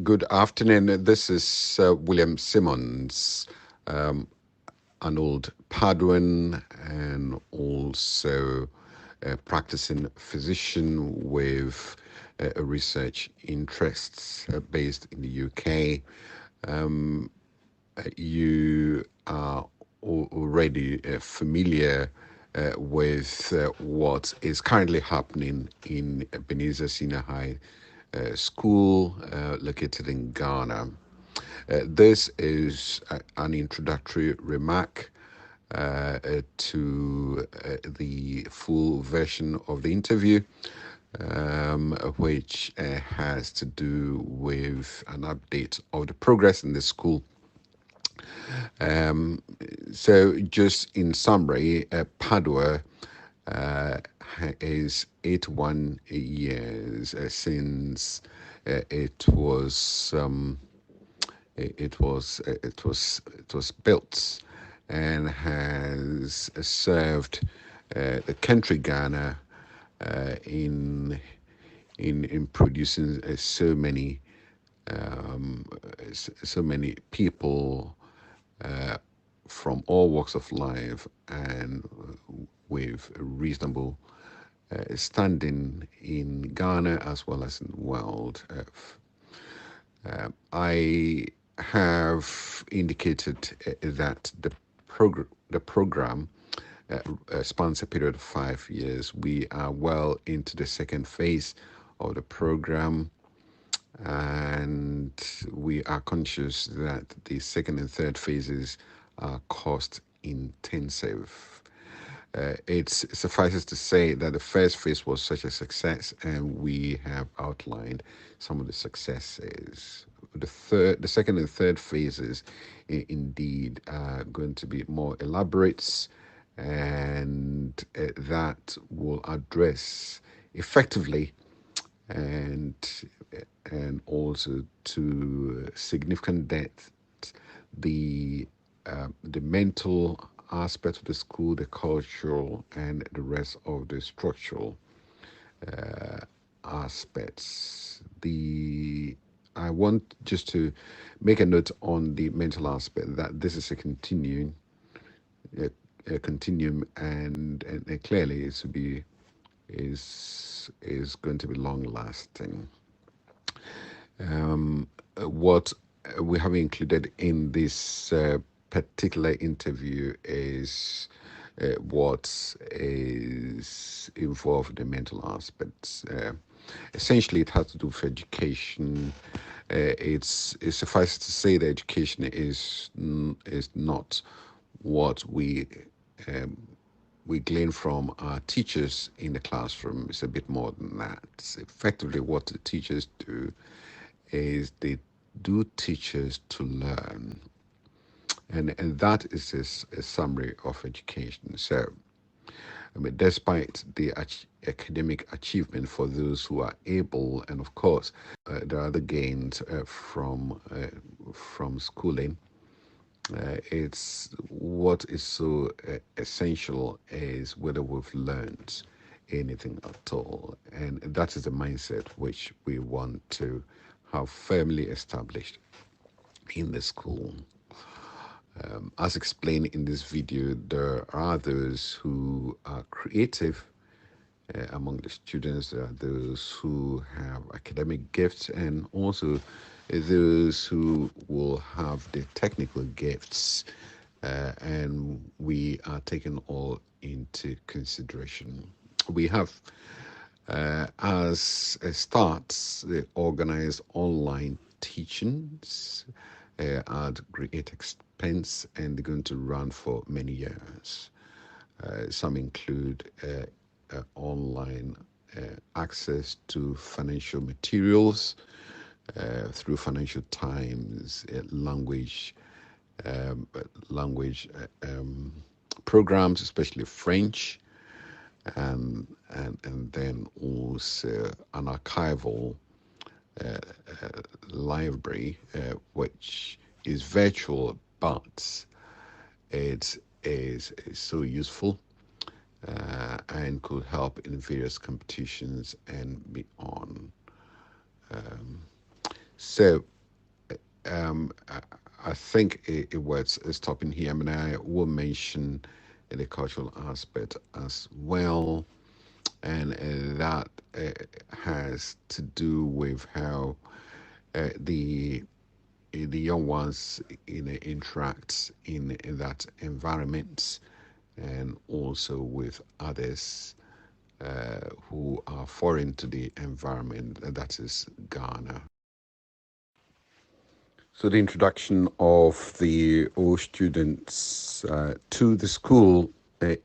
Good afternoon. This is William SIMMONS, an old Paduan and also a practicing physician with research interests based in the UK. You are already familiar with what is currently happening in Ebenezer Senior High School located in Ghana. This is an introductory remark to the full version of the interview, which has to do with an update of the progress in the school. Um, so, just in summary, Padua uh, is 81 years since it was built and has served the country Ghana in producing so many people from all walks of life and with reasonable standing in Ghana as well as in the world. I have indicated that the program spans a period of 5 years. We are well into the second phase of the program, and we are conscious that the second and third phases are cost intensive. It suffices to say that the first phase was such a success, and we have outlined some of the successes. The second and third phases, indeed, are going to be more elaborate, and that will address effectively and also to significant depth the mental aspect of the school, the cultural, and the rest of the structural aspects. The I want just to make a note on the mental aspect that this is a, a continuum, and clearly it's to be is going to be long lasting. What we have included in this particular interview is what is involved in the mental aspects. Essentially, it has to do with education. It suffices to say that education is not what we glean from our teachers in the classroom. It's a bit more than that. It's effectively, what the teachers do is they do teachers to learn. And that is a summary of education. So, I mean, despite the academic achievement for those who are able, and of course, there are other gains from schooling. It's what is so essential is whether we've learned anything at all, and that is the mindset which we want to have firmly established in the school. As explained in this video, there are those who are creative among the students. There are those who have academic gifts, and also those who will have the technical gifts. And we are taking all into consideration. We have, as a start, the organized online teachings at great expense, and they're going to run for many years. Some include online access to financial materials through Financial Times, language programs, especially French, and then also an archival library, which is virtual, but it is so useful and could help in various competitions and beyond. So I, I think it was stopping here. I mean, I will mention the cultural aspect as well, and that has to do with how the young ones interact in that environment, and also with others who are foreign to the environment that is Ghana. So the introduction of the old students to the school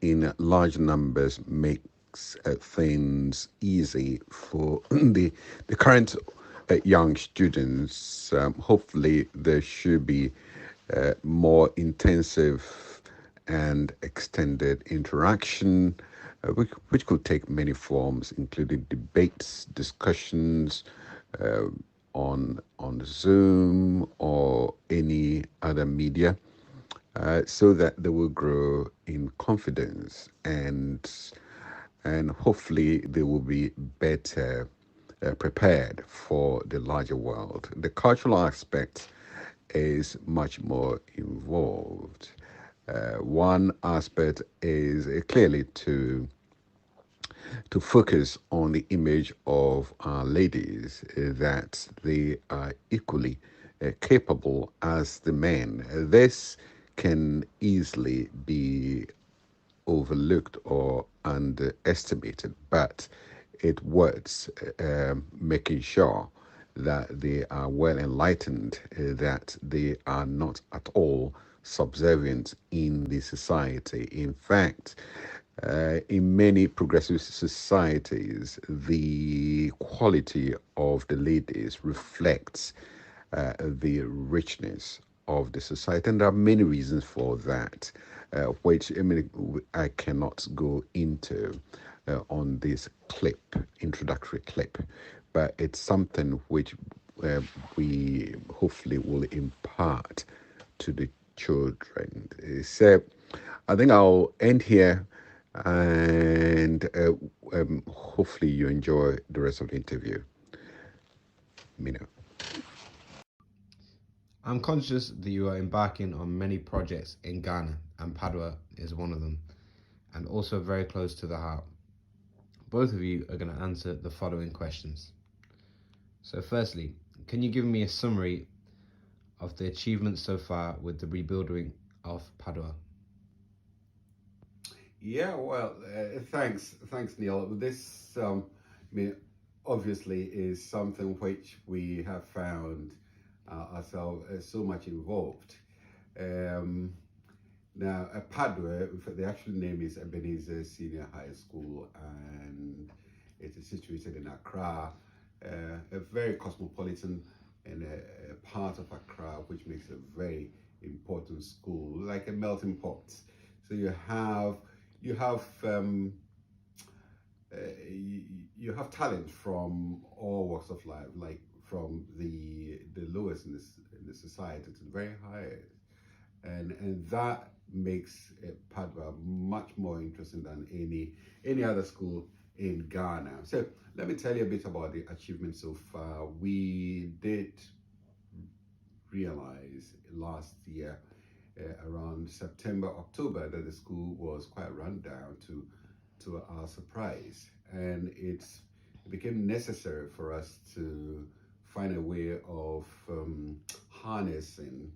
in large numbers makes things easy for the current young students. Hopefully, there should be more intensive and extended interaction, which could take many forms, including debates, discussions, uh, on Zoom or any other media, so that they will grow in confidence, and hopefully they will be better prepared for the larger world. The cultural aspect is much more involved. One aspect is clearly to focus on the image of our ladies, that they are equally capable as the men. This can easily be overlooked or underestimated, but it works making sure that they are well enlightened, that they are not at all subservient in the society. In fact, in many progressive societies, the quality of the ladies reflects the richness of the society, and there are many reasons for that, which I cannot go into on this introductory clip, but it's something which uh, we hopefully will impart to the children. So I think I'll end here, and hopefully you enjoy the rest of the interview. Mina. I'm conscious that you are embarking on many projects in Ghana, and Padua is one of them, and also very close to the heart. Both of you are going to answer the following questions. So, firstly, can you give me a summary of the achievements so far with the rebuilding of Padua? Yeah, well, thanks, Neil. This, I mean, obviously, is something which we have found ourselves so much involved. Um, Now, Padua, the actual name is Ebenezer Senior High School, and it is situated in Accra, a very cosmopolitan and a part of Accra, which makes a very important school, like a melting pot. So uh, you, you have talent from all walks of life, like from the lowest in the society to the very highest, and that makes Padua much more interesting than any other school in Ghana. So let me tell you a bit about the achievements so far. We did realize last year, around September, October, that the school was quite run down to our surprise, and it became necessary for us to find a way of harnessing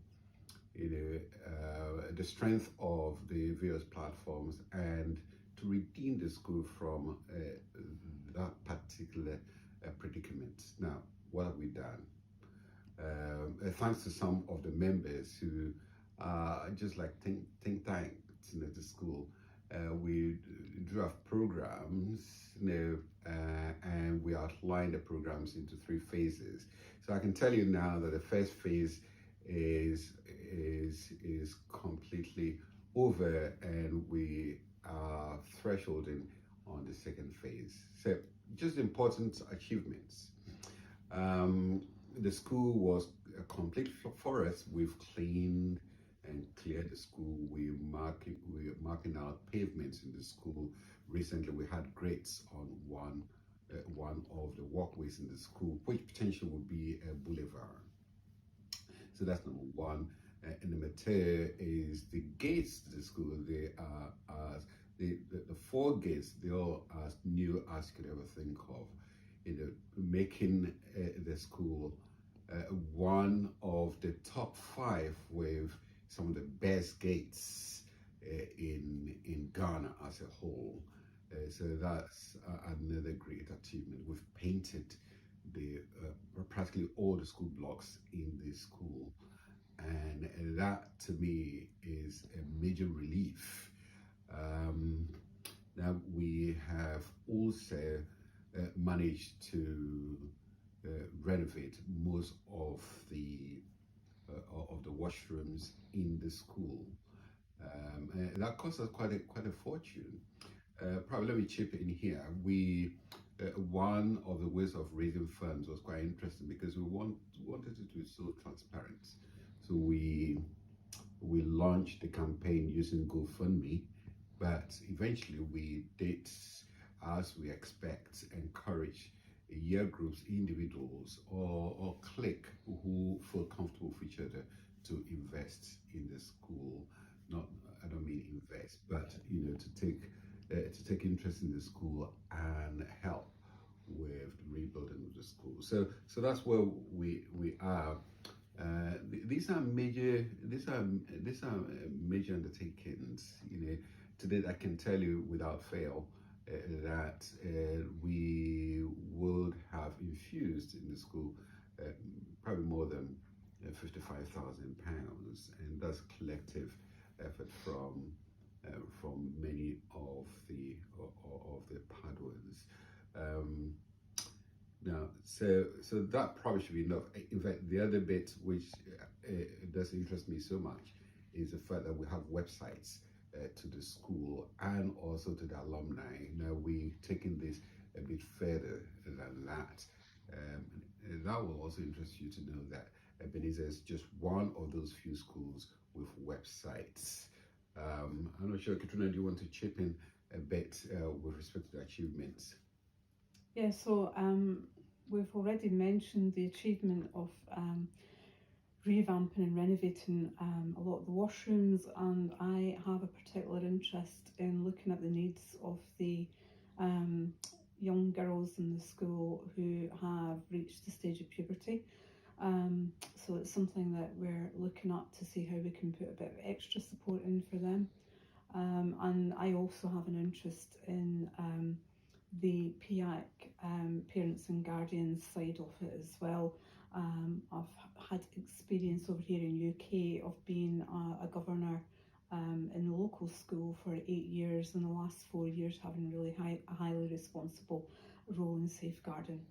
the strength of the various platforms, and to redeem the school from that particular predicament. Now, what have we done? Thanks to some of the members who are just like think tanks in the school, we drew up programs, and we outlined the programs into three phases. So I can tell you now that the first phase is completely over, and we are thresholding on the second phase. So just important achievements. Um, the school was a complete forest. We've cleaned and cleared the school. We're marking out pavements in the school. Recently, we had grates on one one of the walkways in the school, which potentially would be a boulevard. So that's number one. And number two is the gates to the school. They are as the four gates. They all as new as you could ever think of. Making the school one of the top five with some of the best gates in Ghana as a whole. So that's another great achievement. We've painted the practically all the school blocks in the school, and that to me is a major relief. Now we have also managed to renovate most of the washrooms in the school. And that cost us quite a fortune. Probably let me chip in here. We one of the ways of raising funds was quite interesting because we wanted it to be so transparent. So we launched the campaign using GoFundMe, but eventually we did, as we expect, encourage year groups, individuals, or clique who feel comfortable with each other to invest in the school. Not, I don't mean invest, but to take interest in the school and help with the rebuilding of the school. So that's where we are. These are major major undertakings. Today I can tell you without fail that we would have infused in the school probably more than £55,000, and that's collective effort from many of the Paduans. Now, so that probably should be enough. In fact, the other bit which does interest me so much is the fact that we have websites to the school and also to the alumni. Now, we've taken this a bit further than that. And that will also interest you to know that Ebenezer is just one of those few schools with websites. I'm not sure, Katrina, do you want to chip in a bit with respect to the achievements? Yeah, so we've already mentioned the achievement of revamping and renovating a lot of the washrooms, and I have a particular interest in looking at the needs of the young girls in the school who have reached the stage of puberty. So it's something that we're looking at to see how we can put a bit of extra support in for them. And I also have an interest in the PIAC parents and guardians side of it as well. I've had experience over here in UK of being a governor in the local school for 8 years, and the last 4 years having really a highly responsible role in safeguarding.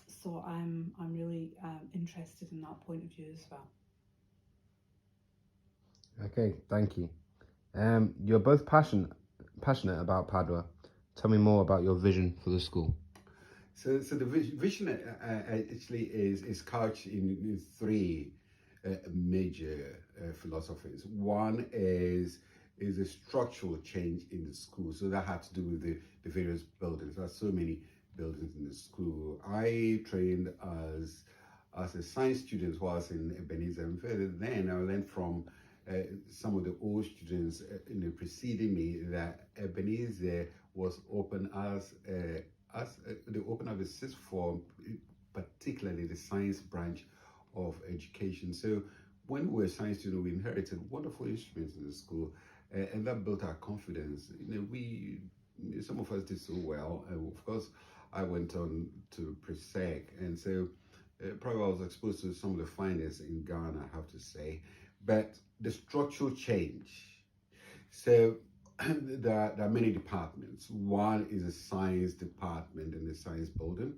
So I'm really interested in that point of view as well. Okay, thank you. You're both passionate about Padua. Tell me more about your vision for the school. So the vision actually is couched in three major philosophies. One is a structural change in the school. So that had to do with the various buildings. There are so many buildings in the school. I trained as a science student whilst in Ebenezer, and further then I learned from some of the old students preceding me that Ebenezer was open as they opened up the sixth form, particularly the science branch of education. So when we were science students, we inherited wonderful instruments in the school, and that built our confidence. Some of us did so well, and of course, I went on to PRESEC, and so probably I was exposed to some of the finest in Ghana, I have to say. But the structural change. So there are many departments. One is a science department in the science building.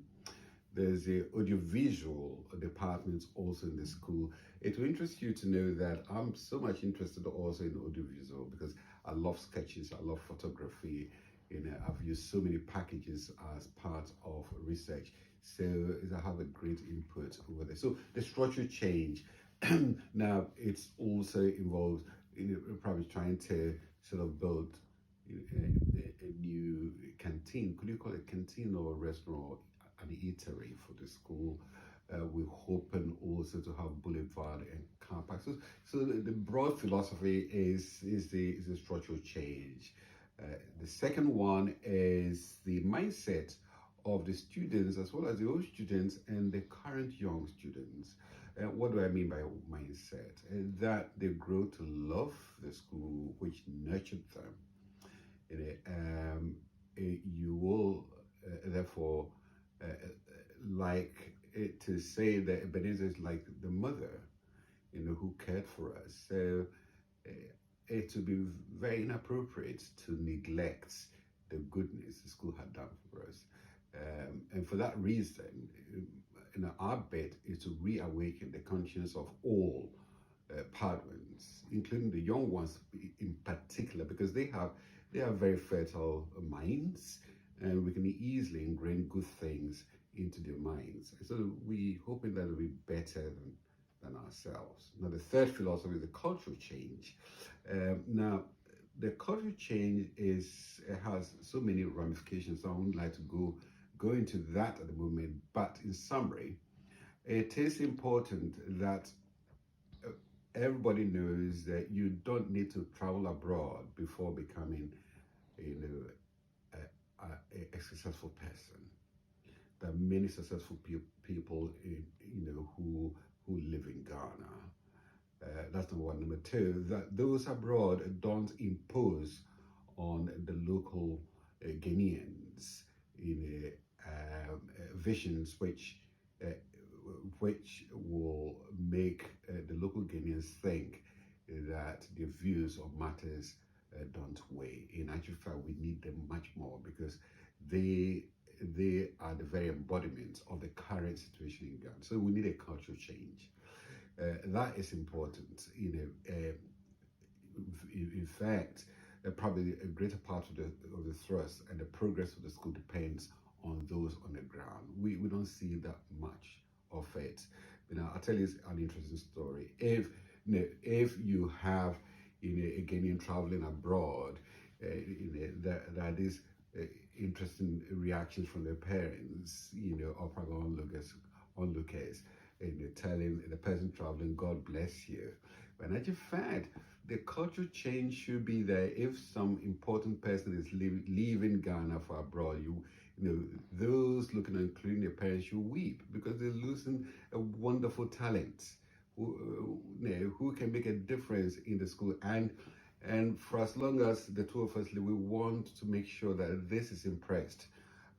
There's the audiovisual department also in the school. It will interest you to know that I'm so much interested also in audiovisual because I love sketches, I love photography. I've used so many packages as part of research. So I have a great input over there. So the structural change. Now it's also involved in probably trying to sort of build a new canteen. Could you call it canteen or restaurant, an eatery for the school? We're hoping also to have boulevard and car park. So the broad philosophy is the structural change. The second one is the mindset of the students as well as the old students and the current young students. What do I mean by mindset? That they grow to love the school, which nurtured them. You will therefore like it to say that Ebenezer is like the mother, who cared for us. So it would be very inappropriate to neglect the goodness the school had done for us. And for that reason, our bid is to reawaken the conscience of all Paduans, including the young ones in particular, because they have very fertile minds, and we can easily ingrain good things into their minds. So we hoping that it'll be better than ourselves. Now, the third philosophy is the cultural change. Now, the cultural change has so many ramifications. So I wouldn't like to go into that at the moment. But in summary, it is important that everybody knows that you don't need to travel abroad before becoming, a successful person. There are many successful people, who live in Ghana. That's number one. Number two, that those abroad don't impose on the local Ghanaians visions which will make the local Ghanaians think that their views on matters don't weigh. In actual fact, we need them much more because they are the very embodiment of the current situation in Ghana. So we need a cultural change. That is important. In fact, probably a greater part of the thrust and the progress of the school depends on those on the ground. We don't see that much of it. I'll tell you an interesting story. If you have a Ghanaian traveling abroad, that is interesting reactions from their parents, or probably onlookers, telling the person traveling, "God bless you." But in actual fact, the cultural change should be there. If some important person is leaving Ghana for abroad, those looking at including their parents should weep because they're losing a wonderful talent who can make a difference in the school. And for as long as the two of us live, we want to make sure that this is impressed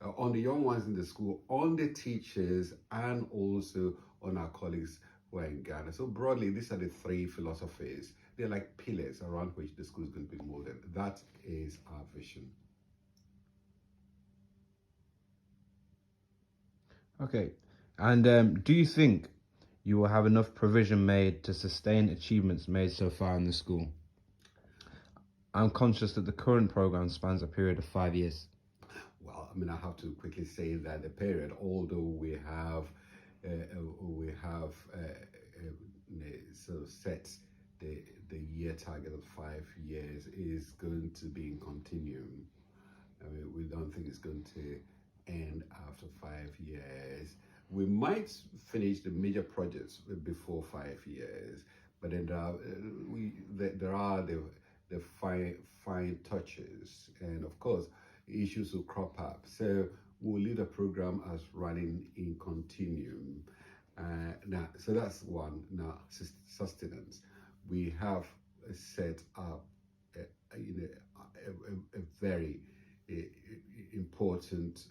on the young ones in the school, on the teachers, and also on our colleagues who are in Ghana. So broadly, these are the three philosophies. They're like pillars around which the school is going to be molded. That is our vision. Okay, and do you think you will have enough provision made to sustain achievements made so far in the school? I'm conscious that the current program spans a period of 5 years. Well, I have to quickly say that the period, although we have sort of set the year target of 5 years, is going to be in continuum. We don't think it's going to end after 5 years. We might finish the major projects before 5 years, but then there are the fine touches, and of course issues will crop up. So we'll leave the program as running in continuum. So that's one. Now, sustenance. We have set up a very important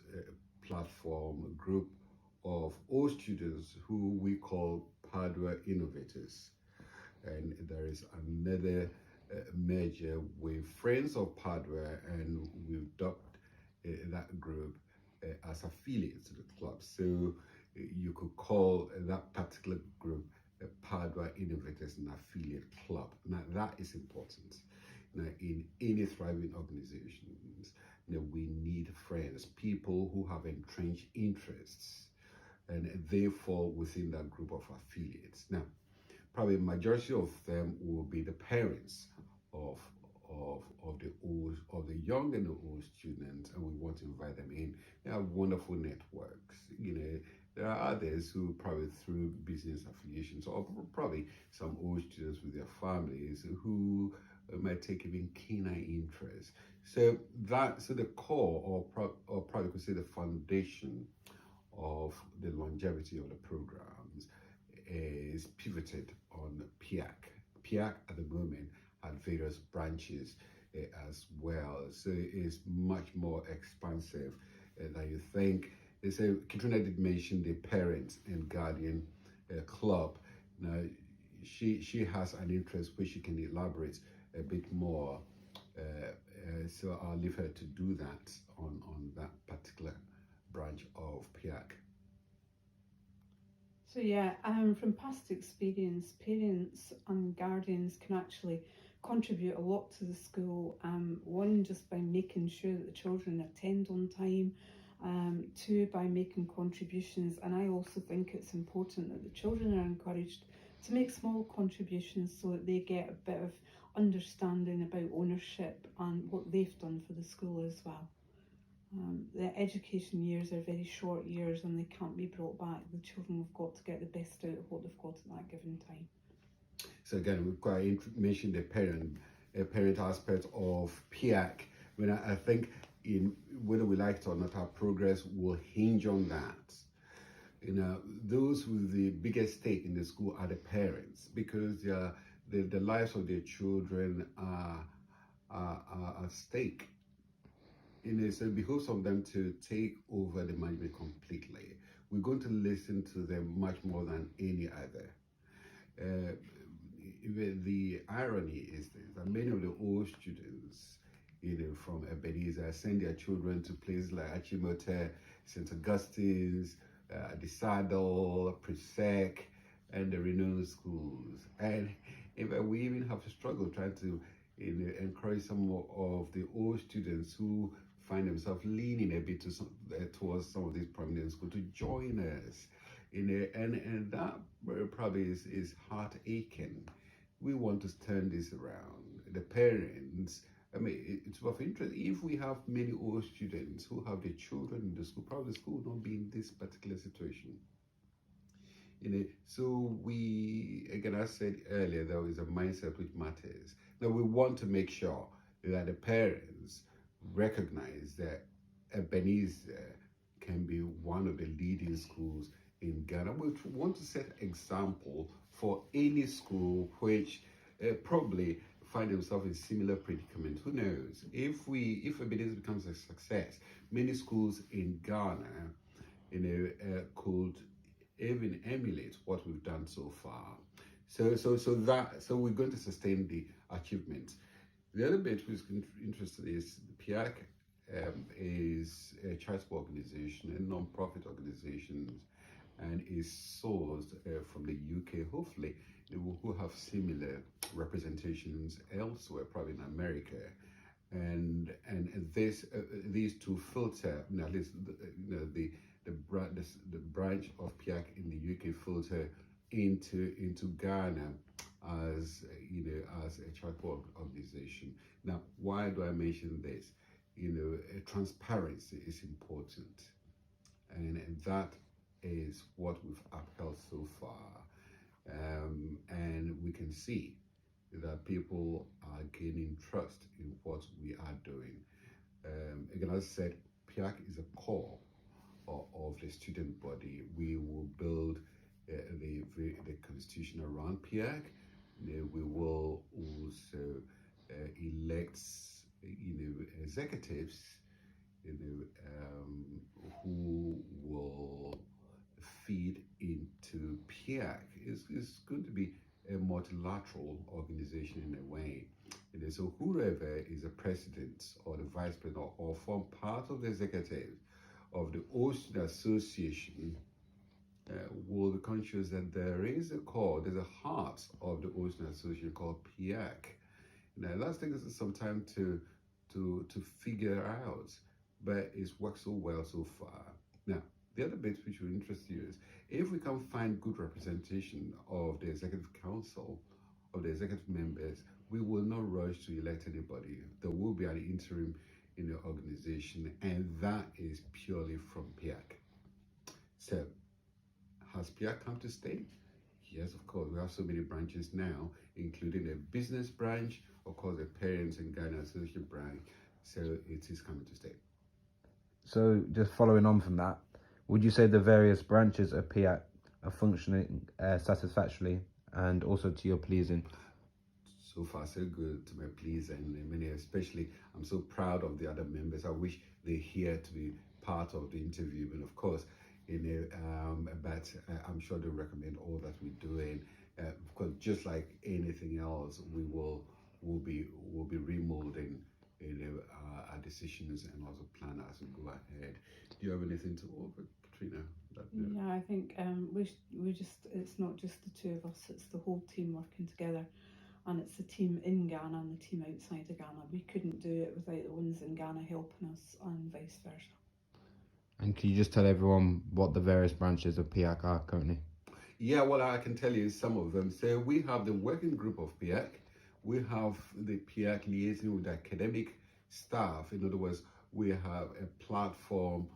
platform group of all students who we call Padua innovators, and there is another merger with Friends of Padua, and we've dubbed that group as affiliates to the club. So you could call that particular group Padua Innovators and Affiliate Club. Now that is important. Now, in any thriving organizations, we need friends, people who have entrenched interests, and they fall within that group of affiliates. Now, probably a majority of them will be the parents of of the young and the old students, and we want to invite them in. They have wonderful networks. There are others who probably through business affiliations, or probably some old students with their families who might take even keener interest. So the core, or probably could say the foundation of the longevity of the programs is pivoted on PIAC. PIAC at the moment had various branches as well, so it is much more expansive than you think. They say Katrina did mention the parents and guardian club. Now, she has an interest which she can elaborate a bit more. So I'll leave her to do that on that particular branch of PIAC. So yeah, from past experience, parents and guardians can actually contribute a lot to the school. One, just by making sure that the children attend on time. Two, by making contributions. And I also think it's important that the children are encouraged to make small contributions so that they get a bit of understanding about ownership and what they've done for the school as well. The education years are very short years and they can't be brought back. The children have got to get the best out of what they've got at that given time. So again, we've got to mention the parent aspect of PIAC. I think in whether we like it or not, our progress will hinge on that. Those with the biggest stake in the school are the parents, because the lives of their children are at stake. So it behoves of them to take over the management completely. We're going to listen to them much more than any other. The irony is that many of the old students, from Ebenezer, send their children to places like Achimota, St. Augustine's, the Saddle, Presec, and the renowned schools. And we even have to struggle trying to encourage some of the old students who find themselves leaning a bit towards some of these prominent schools to join us. And that probably is heart aching. We want to turn this around. The parents, it's of interest. If we have many old students who have their children in the school, probably the school will not be in this particular situation. So we, again, as I said earlier, there is a mindset which matters. Now we want to make sure that the parents recognize that Ebenezer can be one of the leading schools in Ghana. We want to set example for any school which probably find themselves in similar predicament. Who knows? If Ebenezer becomes a success, many schools in Ghana, could even emulate what we've done so far. So we're going to sustain the achievements. The other bit which is interesting is PIAC is a charitable organization, a non-profit organization, and is sourced from the UK. Hopefully, who have similar representations elsewhere, probably in America, and these two filter, at least the branch of PIAC in the UK filter into Ghana as a charitable organization. Now, why do I mention this? Transparency is important, and that is what we've upheld so far, and we can see that people are gaining trust in what we are doing. Again, as I said, PIAC is a core of the student body. We will build the constitution around PIAC. We will also elect executives who will feed into PIAC. It's going to be a multilateral organization in a way. So whoever is the president or the vice president or form part of the executive of the Ocean Association will be conscious that there is a core, there's a heart of the Ocean Association called PIAC. Now that's taken us some time to figure out, but it's worked so well so far. Now, the other bit which will interest you is if we can find good representation of the Executive Council of the executive members, we will not rush to elect anybody. There will be an interim in the organization, and that is purely from PIAC. So, has PIAC come to stay? Yes, of course. We have so many branches now, including a business branch, of course, a Parents and Ghana Association branch. So it is coming to stay. So, just following on from that, would you say the various branches of PIAC are functioning satisfactorily and also to your pleasing? So far, so good to my pleasing. And many, especially, I'm so proud of the other members. I wish they're here to be part of the interview. And of course, but I'm sure they'll recommend all that we're doing. Of course, just like anything else, we'll be remolding our decisions and also plan as we go ahead. Do you have anything to offer, Katrina? Yeah, I think we just, it's not just the two of us, it's the whole team working together, and it's the team in Ghana and the team outside of Ghana. We couldn't do it without the ones in Ghana helping us, and vice versa. And can you just tell everyone what the various branches of PIAC are currently? Yeah, well, I can tell you some of them. So we have the working group of PIAC. We have the PIAC liaising with academic staff. In other words, we have a platform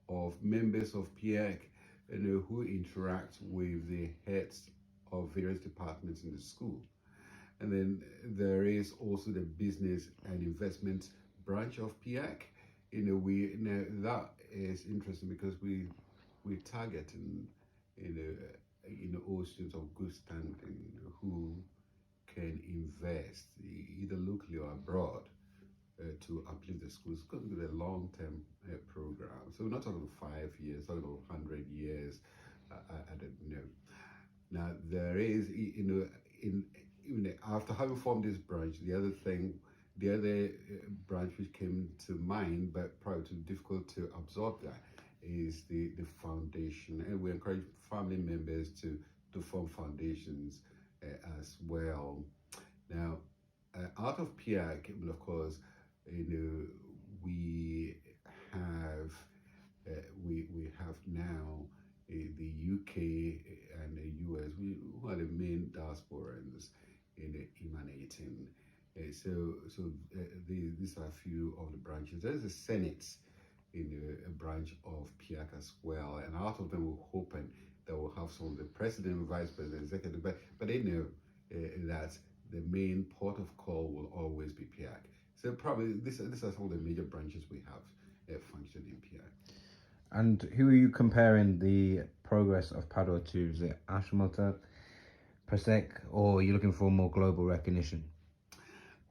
of members of PIAC who interact with the heads of various departments in the school. And then there is also the business and investment branch of PIAC. That is interesting because we target all students of good standing who can invest either locally or abroad to uplift the schools. It's going to be a long-term program. So we're not talking 5 years, talking about 100 years. I don't know. Now there is, after having formed this branch, the other branch which came to mind, but probably too difficult to absorb that, is the foundation. And we encourage family members to form foundations as well. Now, out of PIAC, of course, we have now the UK and the US, who are the main diasporans emanating. These are a few of the branches. There's a Senate a branch of PIAC as well, and out of them we're hoping that we'll have some of the president, vice president, executive, but they know that the main port of call will always be PIAC. So probably this are some of the major branches we have functioning in PIAC. And who are you comparing the progress of Padua to? Is it Ashmota, Presec, or are you looking for more global recognition?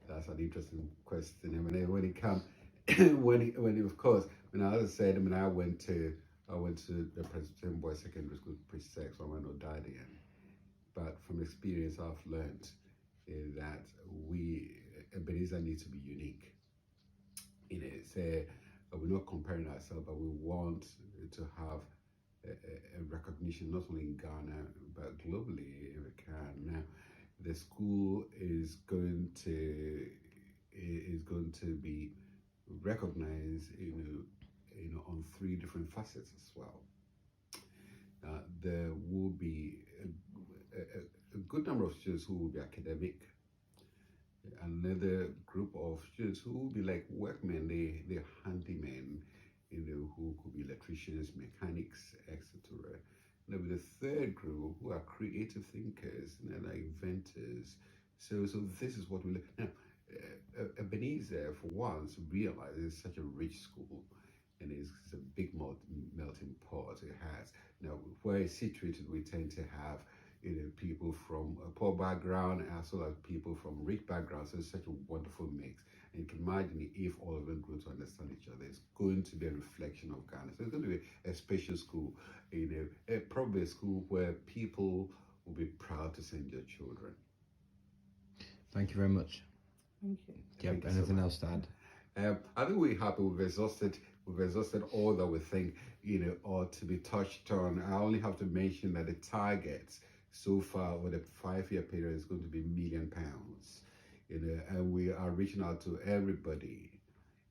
That's an interesting question. I mean, when it comes, of course, as I said, I went to the Presbyterian Boys Secondary School Presec, so I went to Guardian. But from experience, I've learned that Ebenezer needs to be unique. We're not comparing ourselves, but we want to have a recognition not only in Ghana but globally if we can. Now, the school is going to be recognized, on 3 different facets as well. There will be a good number of students who will be academic. Another group of students who will be like workmen, they're handymen, who could be electricians, mechanics, etc. There'll be the third group who are creative thinkers, like inventors. So this is what we look now. Ebenezer, for once, realizes it's such a rich school, and it's a big melting pot. It has now where it's situated. We tend to have people from a poor background as well as people from rich backgrounds. So it's such a wonderful mix. And you can imagine if all of them grow to understand each other, it's going to be a reflection of Ghana. So it's going to be a special school, probably a school where people will be proud to send their children. Thank you very much. Thank you. Do you have anything else to add? I think we're happy. We've exhausted all that we think ought to be touched on. I only have to mention that the targets so far over the 5-year period is going to be £1 million, and we are reaching out to everybody,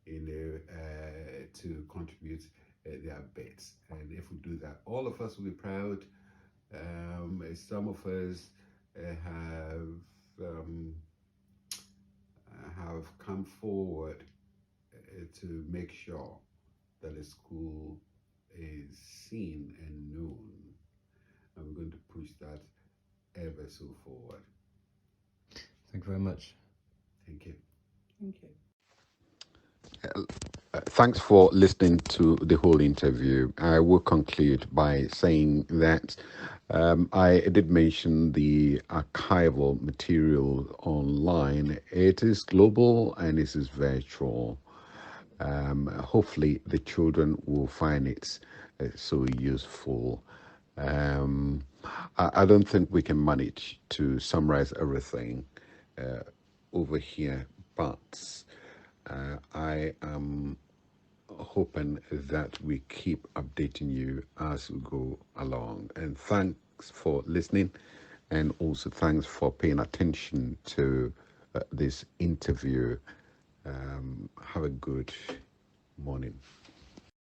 to contribute their bits. And if we do that, all of us will be proud. Some of us have have come forward to make sure that the school is seen and known, and we're going to push that ever so forward. Thank you very much. Thank you. Thank you. Thanks for listening to the whole interview. I will conclude by saying that I did mention the archival material online. It is global and it is virtual. Hopefully, the children will find it so useful. I don't think we can manage to summarize everything over here, but I am hoping that we keep updating you as we go along. And thanks for listening, and also thanks for paying attention to this interview. Have a good morning.